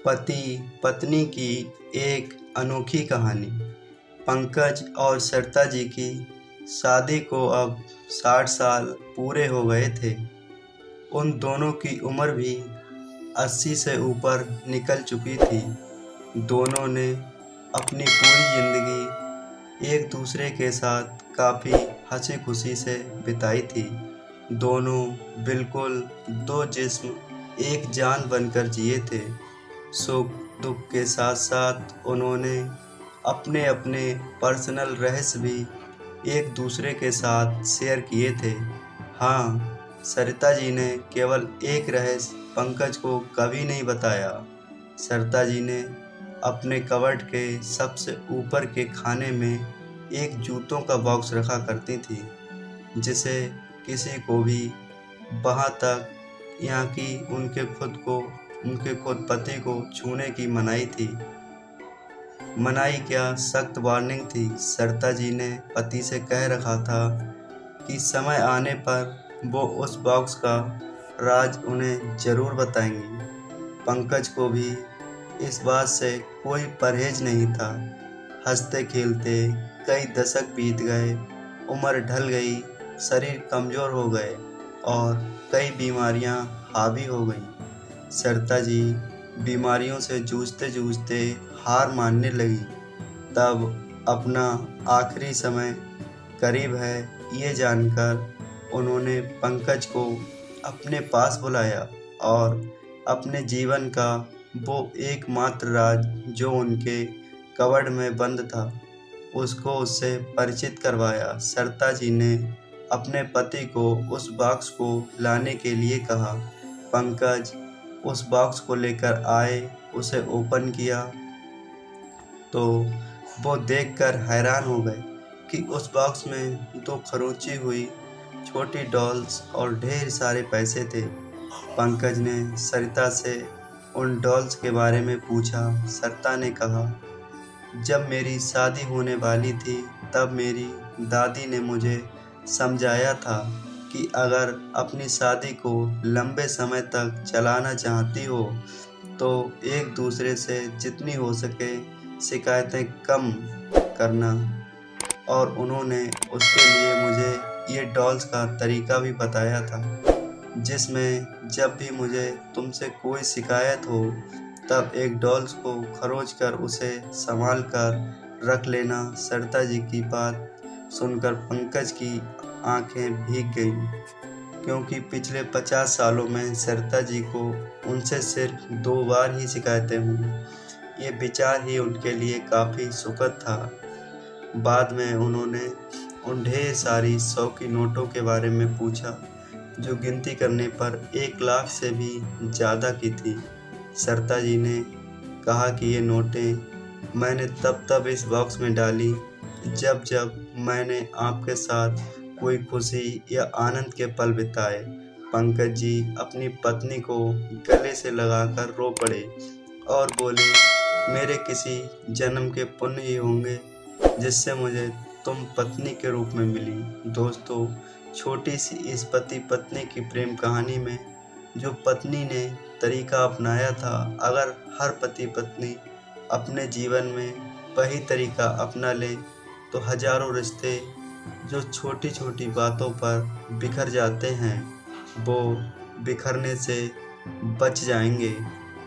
पति पत्नी की एक अनोखी कहानी। पंकज और सरिता जी की शादी को अब 60 साल पूरे हो गए थे। उन दोनों की उम्र भी 80 से ऊपर निकल चुकी थी। दोनों ने अपनी पूरी जिंदगी एक दूसरे के साथ काफ़ी हंसी खुशी से बिताई थी। दोनों बिल्कुल दो जिस्म एक जान बनकर जिए थे। सुख दुख के साथ साथ उन्होंने अपने अपने पर्सनल रहस्य भी एक दूसरे के साथ शेयर किए थे। हाँ, सरिता जी ने केवल एक रहस्य पंकज को कभी नहीं बताया। सरिता जी ने अपने कबर्ड के सबसे ऊपर के खाने में एक जूतों का बॉक्स रखा करती थी, जिसे किसी को भी वहाँ तक यहाँ की उनके खुद पति को छूने की मनाही थी। मनाही क्या, सख्त वार्निंग थी। सरिता जी ने पति से कह रखा था कि समय आने पर वो उस बॉक्स का राज उन्हें ज़रूर बताएंगी। पंकज को भी इस बात से कोई परहेज नहीं था। हंसते खेलते कई दशक बीत गए, उम्र ढल गई, शरीर कमज़ोर हो गए और कई बीमारियां हावी हो गईं। सरिता जी बीमारियों से जूझते जूझते हार मानने लगी। तब अपना आखिरी समय करीब है ये जानकर उन्होंने पंकज को अपने पास बुलाया और अपने जीवन का वो एकमात्र राज जो उनके कबर्ड में बंद था, उसको उससे परिचित करवाया। सरिता जी ने अपने पति को उस बॉक्स को लाने के लिए कहा। पंकज उस बॉक्स को लेकर आए, उसे ओपन किया तो वो देखकर हैरान हो गए कि उस बॉक्स में 2 खरोंची हुई छोटी डॉल्स और ढेर सारे पैसे थे। पंकज ने सरिता से उन डॉल्स के बारे में पूछा। सरिता ने कहा, जब मेरी शादी होने वाली थी तब मेरी दादी ने मुझे समझाया था कि अगर अपनी शादी को लंबे समय तक चलाना चाहती हो तो एक दूसरे से जितनी हो सके शिकायतें कम करना, और उन्होंने उसके लिए मुझे ये डॉल्स का तरीका भी बताया था, जिसमें जब भी मुझे तुमसे कोई शिकायत हो तब एक डॉल्स को खरोच कर उसे संभाल कर रख लेना। सरिता जी की बात सुनकर पंकज की आंखें भीग गईं, क्योंकि पिछले 50 सालों में सरिता जी को उनसे सिर्फ 2 बार ही शिकायतें हुई। ये विचार ही उनके लिए काफ़ी सुखद था। बाद में उन्होंने उन ढेर सारी 100 की नोटों के बारे में पूछा, जो गिनती करने पर 1 लाख से भी ज़्यादा की थी। सरिता जी ने कहा कि ये नोटें मैंने तब इस बॉक्स में डाली जब मैंने आपके साथ कोई खुशी या आनंद के पल बिताए। पंकज जी अपनी पत्नी को गले से लगाकर रो पड़े और बोले, मेरे किसी जन्म के पुण्य ही होंगे जिससे मुझे तुम पत्नी के रूप में मिली। दोस्तों, छोटी सी इस पति पत्नी की प्रेम कहानी में जो पत्नी ने तरीका अपनाया था, अगर हर पति पत्नी अपने जीवन में वही तरीका अपना ले तो हजारों रिश्ते जो छोटी छोटी बातों पर बिखर जाते हैं वो बिखरने से बच जाएंगे।